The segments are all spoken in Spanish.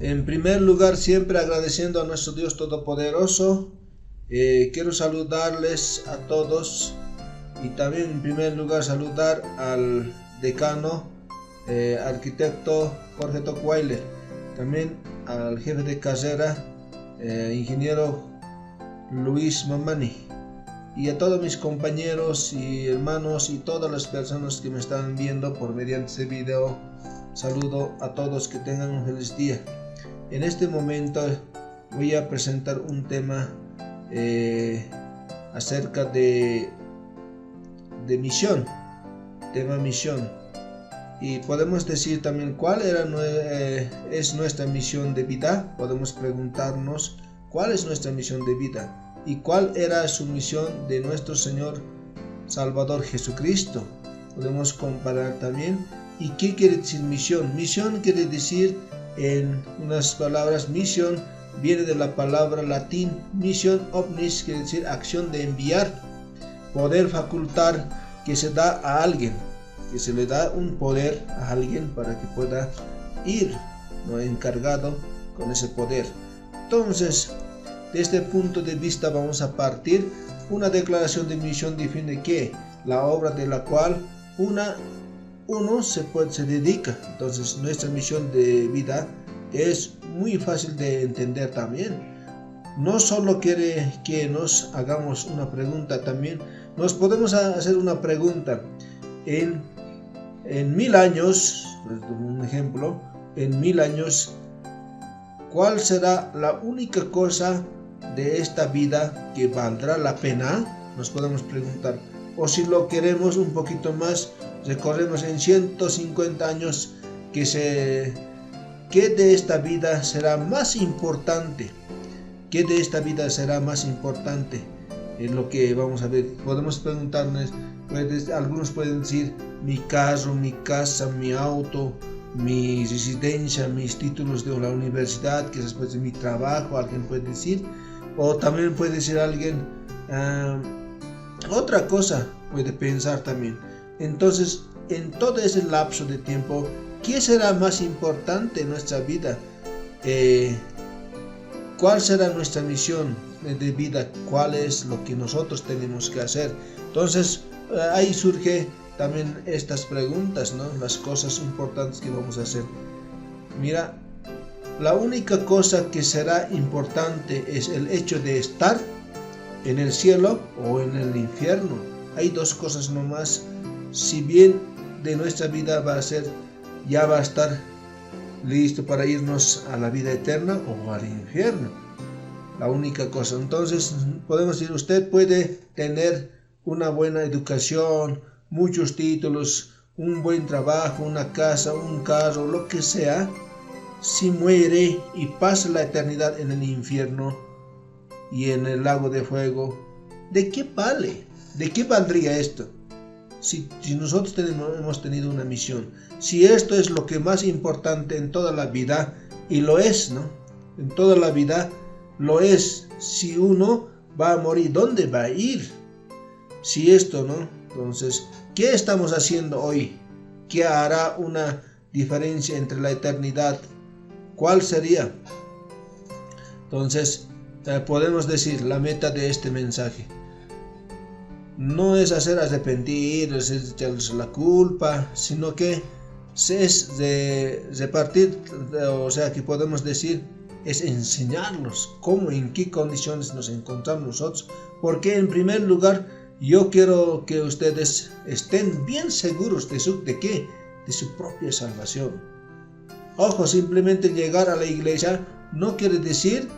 En primer lugar, siempre agradeciendo a nuestro Dios Todopoderoso, quiero saludarles a todos y también en primer lugar saludar al decano, arquitecto Jorge Tocquayle, también al jefe de carrera, ingeniero Luis Mamani, y a todos mis compañeros y hermanos y todas las personas que me están viendo por mediante este video. Saludo a todos, que tengan un feliz día. En este momento voy a presentar un tema acerca de misión, tema misión, y podemos decir también cuál es nuestra misión de vida. Podemos preguntarnos cuál es nuestra misión de vida y cuál era su misión de nuestro Señor Salvador Jesucristo. Podemos comparar también. ¿Y qué quiere decir misión? Misión quiere decir, en unas palabras, misión viene de la palabra latín mission omnis, quiere decir acción de enviar, poder facultar que se da a alguien, que se le da un poder a alguien para que pueda ir, ¿no?, encargado con ese poder. Entonces, de este punto de vista vamos a partir. Una declaración de misión define que la obra de la cual uno se dedica. Entonces, nuestra misión de vida es muy fácil de entender también. No solo quiere que nos hagamos una pregunta, también nos podemos hacer una pregunta. En 1000 años, un ejemplo, en 1000 años, ¿cuál será la única cosa de esta vida que valdrá la pena? Nos podemos preguntar. O si lo queremos un poquito más, recorremos en 150 años, ¿qué de esta vida será más importante? ¿Qué de esta vida será más importante? Es lo que vamos a ver. Podemos preguntarnos, algunos pueden decir mi carro, mi casa, mi auto, mi residencia, mis títulos de la universidad, que después de mi trabajo, alguien puede decir. O también puede decir alguien otra cosa, puede pensar también. Entonces, en todo ese lapso de tiempo, ¿qué será más importante en nuestra vida? ¿Cuál será nuestra misión de vida? ¿Cuál es lo que nosotros tenemos que hacer? Entonces, ahí surge también estas preguntas, ¿no? Las cosas importantes que vamos a hacer. Mira, la única cosa que será importante es el hecho de estar en el cielo o en el infierno. Hay dos cosas nomás. Si bien de nuestra vida ya va a estar listo para irnos a la vida eterna o al infierno. La única cosa. Entonces podemos decir, usted puede tener una buena educación, muchos títulos, un buen trabajo, una casa, un carro, lo que sea. Si muere y pasa la eternidad en el infierno y en el lago de fuego, ¿de qué vale? ¿De qué valdría esto? Si nosotros hemos tenido una misión, si esto es lo que más importante en toda la vida, y lo es, ¿no? En toda la vida lo es. Si uno va a morir, ¿dónde va a ir? Si esto, ¿no? Entonces, ¿qué estamos haciendo hoy? ¿Qué hará una diferencia entre la eternidad? ¿Cuál sería? Entonces, podemos decir, la meta de este mensaje no es hacer arrepentir, es echarles la culpa, sino que es de repartir, o sea, que podemos decir, es enseñarlos cómo, en qué condiciones nos encontramos nosotros, porque en primer lugar yo quiero que ustedes estén bien seguros de su propia salvación. Ojo, simplemente llegar a la iglesia no quiere decir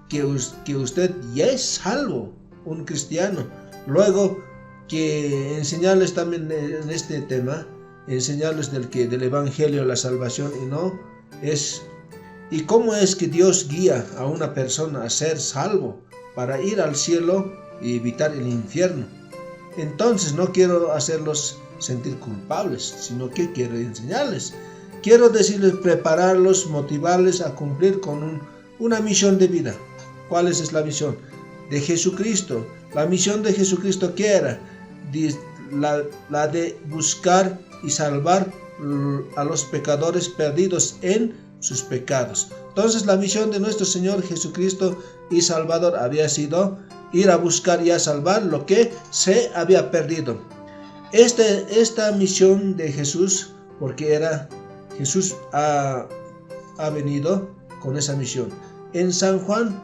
que usted ya es salvo, un cristiano. Luego, que enseñarles también en este tema, enseñarles del evangelio, la salvación, y cómo es que Dios guía a una persona a ser salvo para ir al cielo y evitar el infierno. Entonces no quiero hacerlos sentir culpables, sino que quiero enseñarles. Quiero decirles, prepararlos, motivarles a cumplir con una misión de vida. ¿Cuál es la misión? De Jesucristo. La misión de Jesucristo, ¿qué era? La de buscar y salvar a los pecadores perdidos en sus pecados. Entonces la misión de nuestro Señor Jesucristo y Salvador había sido ir a buscar y a salvar lo que se había perdido. Esta misión de Jesús, porque Jesús ha venido con esa misión. En San Juan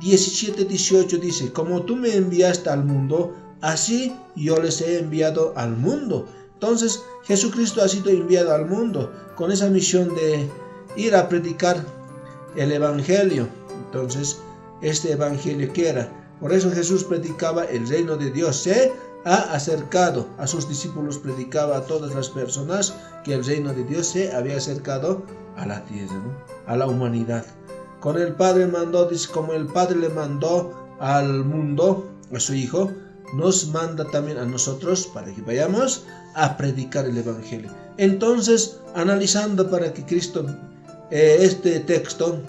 17:18 dice: como tú me enviaste al mundo, así yo les he enviado al mundo. Entonces Jesucristo ha sido enviado al mundo con esa misión de ir a predicar el Evangelio. Entonces, este Evangelio, ¿qué era? Por eso Jesús predicaba el reino de Dios. Se ha acercado a sus discípulos, predicaba a todas las personas que el reino de Dios se había acercado a la tierra, ¿no? A la humanidad. Con el Padre mandó, dice, como el Padre le mandó al mundo, a su Hijo, nos manda también a nosotros para que vayamos a predicar el Evangelio. Entonces, analizando para que Cristo, este texto,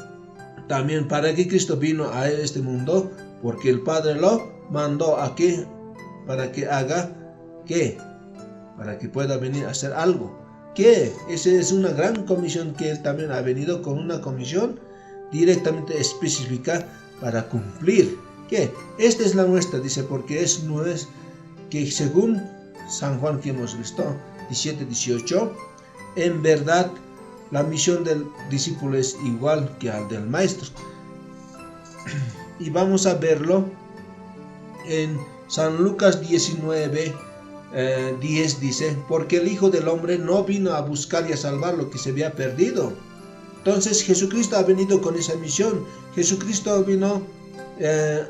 también para que Cristo vino a este mundo, porque el Padre lo mandó aquí para que haga, ¿qué? Para que pueda venir a hacer algo. ¿Qué? Esa es una gran comisión que Él también ha venido con una comisión directamente específica para cumplir. ¿Qué? Esta es la nuestra, dice, porque no es que según San Juan que hemos visto, 17:18, en verdad la misión del discípulo es igual que al del maestro. Y vamos a verlo en San Lucas 19:10 dice: porque el Hijo del Hombre no vino a buscar y a salvar lo que se había perdido. Entonces Jesucristo ha venido con esa misión. Jesucristo vino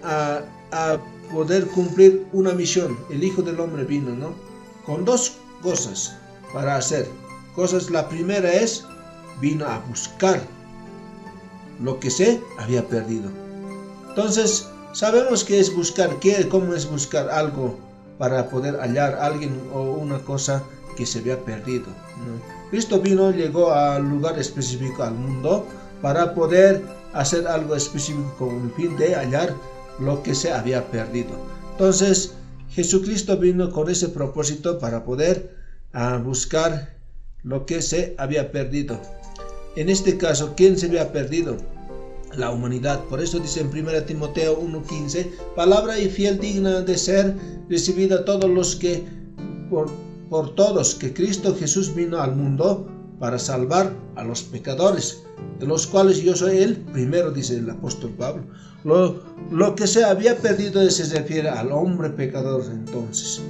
a poder cumplir una misión. El Hijo del Hombre vino, ¿no? Con dos cosas para hacer. La primera es, vino a buscar lo que se había perdido. Entonces, sabemos qué es buscar, cómo es buscar algo para poder hallar a alguien o una cosa que se había perdido, ¿no? Cristo llegó al lugar específico, al mundo, para poder hacer algo específico con el fin de hallar lo que se había perdido. Entonces, Jesucristo vino con ese propósito para poder buscar lo que se había perdido. En este caso, ¿quién se había perdido? La humanidad. Por eso dice en 1 Timoteo 1:15: palabra y fiel digna de ser recibida todos los que por todos, que Cristo Jesús vino al mundo para salvar a los pecadores, de los cuales yo soy el primero, dice el apóstol Pablo. Lo que se había perdido se refiere al hombre pecador. Entonces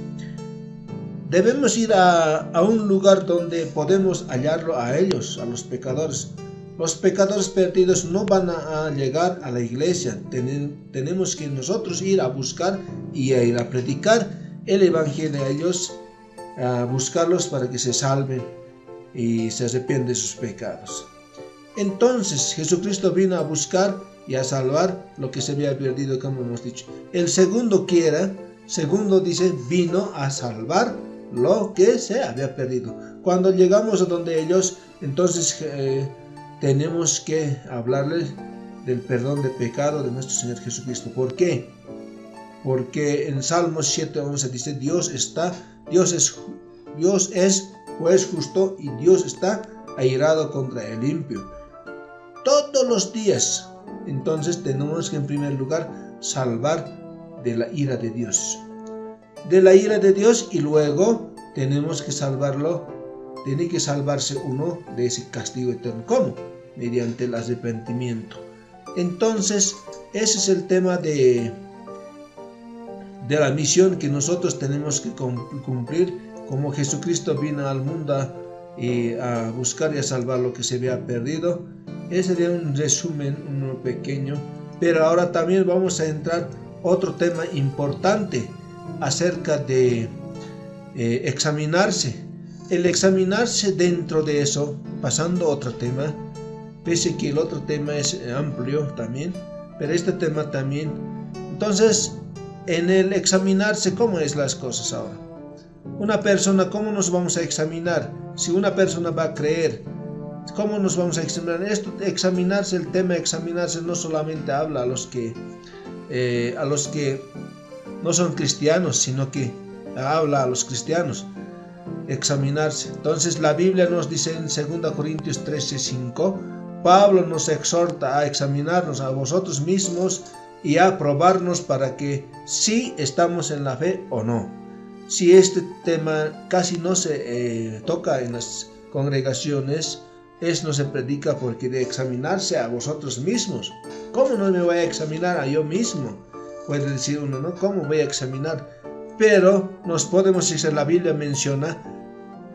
debemos ir a un lugar donde podemos hallarlo a ellos, a los pecadores. Los pecadores perdidos no van a llegar a la iglesia. Tenemos que nosotros ir a buscar y a ir a predicar el Evangelio a ellos, a buscarlos para que se salven y se arrepienten de sus pecados. Entonces Jesucristo vino a buscar y a salvar lo que se había perdido, como hemos dicho. El segundo dice, vino a salvar lo que se había perdido. Cuando llegamos a donde ellos, entonces tenemos que hablarles del perdón de pecado de nuestro Señor Jesucristo. ¿Por qué? Porque en Salmos 7:11 dice: Dios es juez justo y Dios está airado contra el impío. Todos los días. Entonces tenemos que en primer lugar salvar de la ira de Dios. Y luego tenemos que tiene que salvarse uno de ese castigo eterno. ¿Cómo? Mediante el arrepentimiento. Entonces, ese es el tema de la misión que nosotros tenemos que cumplir, como Jesucristo vino al mundo a buscar y a salvar lo que se había perdido. Ese sería un resumen, uno pequeño, pero ahora también vamos a entrar otro tema importante acerca de examinarse. El examinarse dentro de eso, pasando a otro tema, pese que el otro tema es amplio también, pero este tema también. Entonces, en el examinarse, ¿cómo es las cosas ahora? Una persona, ¿cómo nos vamos a examinar? Si una persona va a creer, ¿cómo nos vamos a examinar? Examinarse, el tema de examinarse no solamente habla a los que no son cristianos, sino que habla a los cristianos. Examinarse. Entonces la Biblia nos dice en 2 Corintios 13:5: Pablo nos exhorta a examinarnos a vosotros mismos y a probarnos para que si estamos en la fe o no. Si este tema casi no se toca en las congregaciones, no se predica porque de examinarse a vosotros mismos. ¿Cómo no me voy a examinar a yo mismo? Puede decir uno, ¿no? ¿Cómo voy a examinar? Pero nos podemos decir, la Biblia menciona,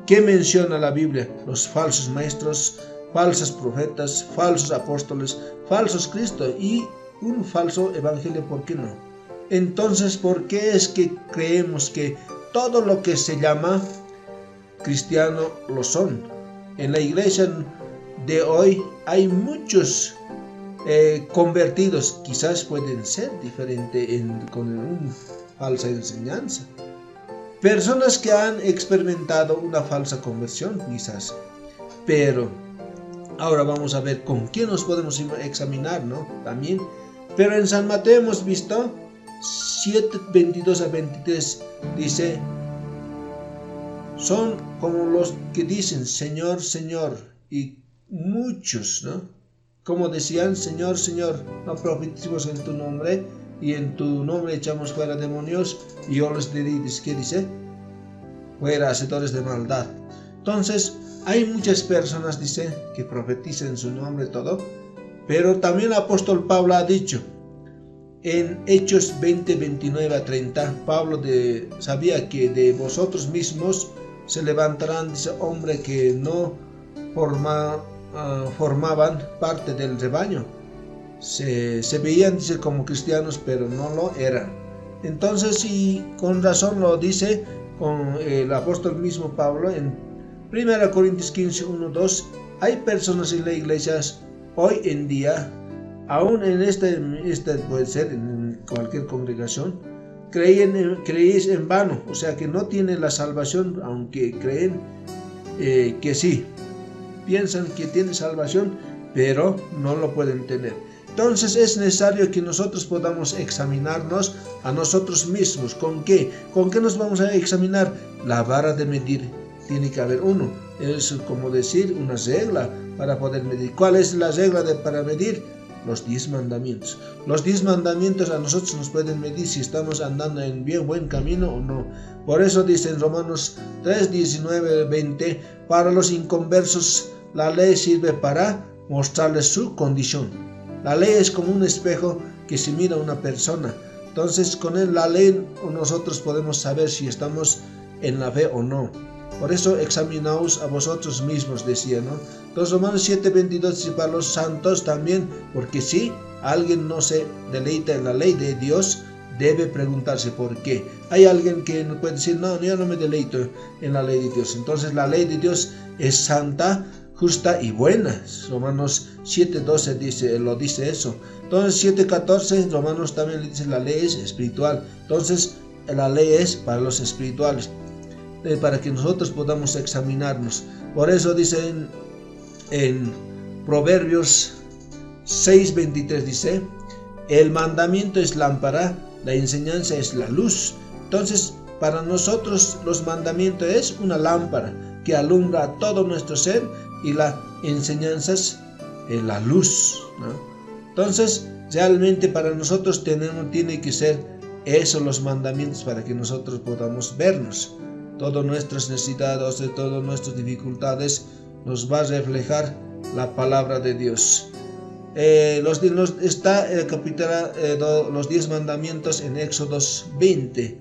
¿qué menciona la Biblia? Los falsos maestros, falsos profetas, falsos apóstoles, falsos Cristos y un falso evangelio, ¿por qué no? Entonces, ¿por qué es que creemos que todo lo que se llama cristiano lo son? En la iglesia de hoy hay muchos convertidos, quizás pueden ser diferentes con una falsa enseñanza. Personas que han experimentado una falsa conversión, quizás. Pero ahora vamos a ver con quién nos podemos examinar, ¿no? También. Pero en San Mateo hemos visto 7:22 a 23, dice, son como los que dicen, Señor, Señor, y muchos, ¿no? Como decían, Señor, Señor, no profetizamos en tu nombre, y en tu nombre echamos fuera demonios, y yo les diré, ¿qué dice? Fuera hacedores de maldad. Entonces, hay muchas personas, dice, que profetizan en su nombre todo, pero también el apóstol Pablo ha dicho, en Hechos 20:29 a 30, Pablo sabía que de vosotros mismos se levantarán, dice, hombres que no formaban parte del rebaño. Se veían, dice, como cristianos, pero no lo eran. Entonces, y con razón lo dice con el apóstol mismo Pablo en 1 Corintios 15:1-2, hay personas en las iglesias hoy en día, aún en este puede ser en cualquier congregación, creéis en vano, o sea que no tienen la salvación, aunque creen que sí, piensan que tienen salvación, pero no lo pueden tener. Entonces es necesario que nosotros podamos examinarnos a nosotros mismos. ¿Con qué? ¿Con qué nos vamos a examinar? La vara de medir. Tiene que haber uno. Es como decir una regla para poder medir. ¿Cuál es la regla para medir? Los 10 mandamientos. Los 10 mandamientos a nosotros nos pueden medir si estamos andando en buen camino o no. Por eso dice en Romanos 3:19-20, para los inconversos la ley sirve para mostrarles su condición. La ley es como un espejo que se mira a una persona. Entonces con la ley nosotros podemos saber si estamos en la fe o no. Por eso examinaos a vosotros mismos, decía, ¿no? Entonces Romanos 7:22 dice para los santos también, porque si alguien no se deleita en la ley de Dios, debe preguntarse por qué. Hay alguien que puede decir, no, yo no me deleito en la ley de Dios. Entonces la ley de Dios es santa, justa y buena. Romanos 7:12 lo dice eso. Entonces 7:14 Romanos también dice la ley es espiritual. Entonces la ley es para los espirituales, para que nosotros podamos examinarnos. Por eso dice en Proverbios 6:23 dice, el mandamiento es lámpara, la enseñanza es la luz. Entonces para nosotros los mandamientos es una lámpara que alumbra a todo nuestro ser, y la enseñanza es la luz, ¿no? Entonces realmente para nosotros tiene que ser eso, los mandamientos, para que nosotros podamos vernos. Todas nuestras necesidades, todas nuestras dificultades nos va a reflejar la palabra de Dios. Está los 10 mandamientos en Éxodos 20.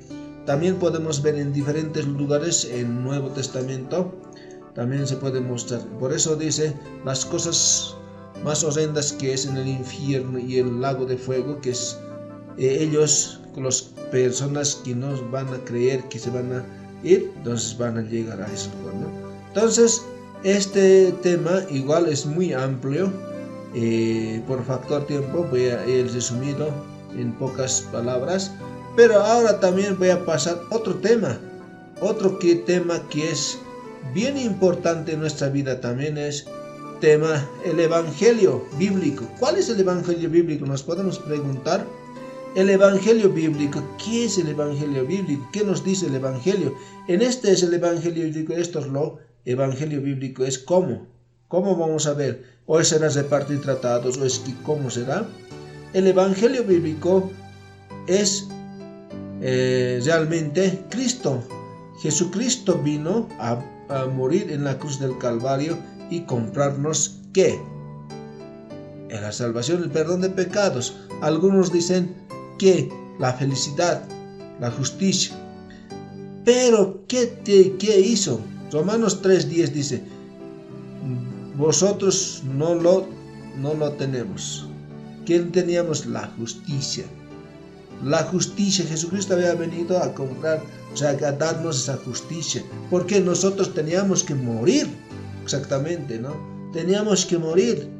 También podemos ver en diferentes lugares en Nuevo Testamento. También se puede mostrar. Por eso dice las cosas más horrendas que es en el infierno y el lago de fuego, que es ellos, las personas que no van a creer, que se van a ir, entonces van a llegar a eso, ¿no? Entonces este tema igual es muy amplio. Por factor tiempo voy a resumirlo en pocas palabras, pero ahora también voy a pasar otro tema que es bien importante en nuestra vida. También es el evangelio bíblico. ¿Cuál es el evangelio bíblico? Nos podemos preguntar. El evangelio bíblico, ¿qué es el evangelio bíblico? ¿Qué nos dice el evangelio? En este es el evangelio bíblico, esto es lo evangelio bíblico, es cómo ¿Cómo vamos a ver? ¿O será repartir tratados? ¿O es que cómo será? El Evangelio bíblico es realmente Cristo. Jesucristo vino a morir en la cruz del Calvario y comprarnos ¿qué? La salvación, el perdón de pecados. Algunos dicen que la felicidad, la justicia. Pero ¿qué hizo? Romanos 3:10 dice: vosotros no lo tenemos. ¿Quién teníamos? La justicia. La justicia, Jesucristo había venido a comprar, o sea, a darnos esa justicia. Porque nosotros teníamos que morir, exactamente, ¿no? Teníamos que morir.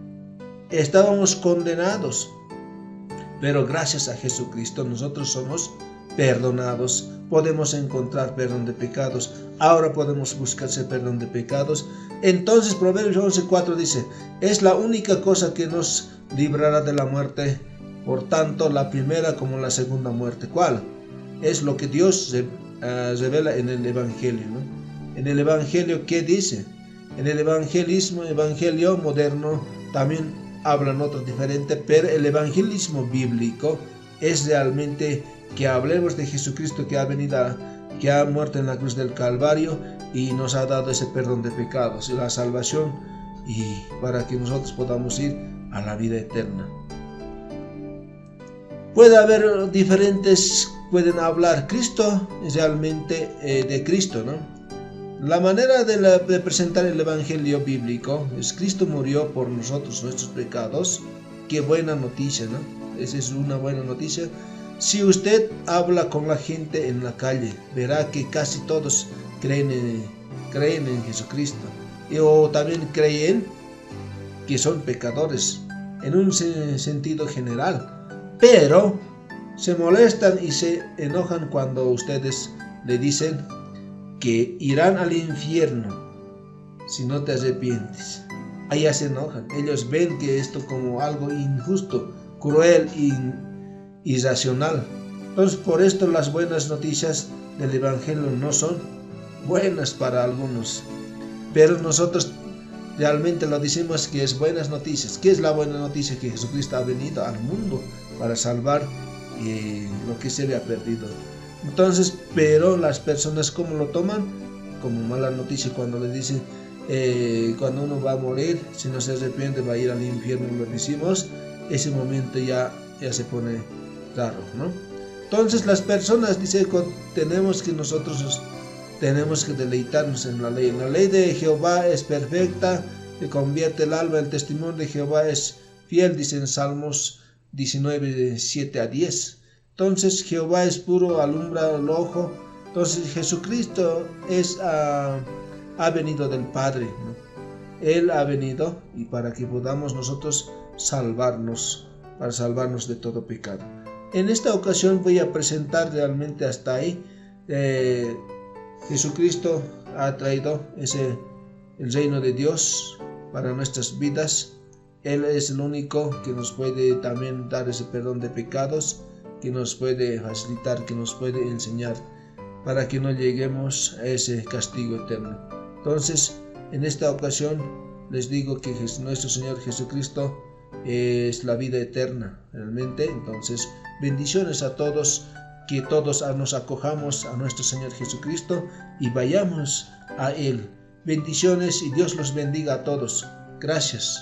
Estábamos condenados. Pero gracias a Jesucristo nosotros somos perdonados. Podemos encontrar perdón de pecados. Ahora podemos buscar ese perdón de pecados. Entonces Proverbios 11:4 dice: es la única cosa que nos librará de la muerte. Por tanto, la primera como la segunda muerte. ¿Cuál? Es lo que Dios revela en el Evangelio, ¿no? En el Evangelio, ¿qué dice? En el evangelio moderno también hablan otro diferente, pero el evangelismo bíblico es realmente que hablemos de Jesucristo que ha muerto en la cruz del Calvario y nos ha dado ese perdón de pecados y la salvación, y para que nosotros podamos ir a la vida eterna. Puede haber diferentes, pueden hablar Cristo realmente de Cristo, ¿no? La manera de presentar el evangelio bíblico es: Cristo murió por nosotros, nuestros pecados. Qué buena noticia, ¿no? Esa es una buena noticia. Si usted habla con la gente en la calle, verá que casi todos creen en Jesucristo, o también creen que son pecadores en un sentido general. Pero se molestan y se enojan cuando ustedes le dicen que irán al infierno si no te arrepientes. Allá se enojan. Ellos ven que esto como algo injusto, cruel e irracional. Entonces, por esto las buenas noticias del Evangelio no son buenas para algunos. Pero nosotros realmente lo decimos que es buenas noticias. ¿Qué es la buena noticia? Que Jesucristo ha venido al mundo para salvar lo que se había perdido. Entonces, pero las personas ¿cómo lo toman? Como mala noticia cuando le dicen cuando uno va a morir, si no se arrepiente va a ir al infierno, lo decimos. Ese momento ya se pone raro, ¿no? Entonces las personas dicen nosotros tenemos que deleitarnos en la ley. La ley de Jehová es perfecta, que convierte el alma. El testimonio de Jehová es fiel, dice en Salmos 19:7-10. Entonces Jehová es puro, alumbra el ojo. Entonces Jesucristo ha venido del Padre, ¿no? Él ha venido y para que podamos nosotros salvarnos, para salvarnos de todo pecado. En esta ocasión voy a presentar realmente hasta ahí. Jesucristo ha traído el reino de Dios para nuestras vidas. Él es el único que nos puede también dar ese perdón de pecados, que nos puede facilitar, que nos puede enseñar para que no lleguemos a ese castigo eterno. Entonces, en esta ocasión les digo que nuestro Señor Jesucristo es la vida eterna realmente. Entonces, bendiciones a todos, que todos nos acojamos a nuestro Señor Jesucristo y vayamos a Él. Bendiciones y Dios los bendiga a todos. Gracias.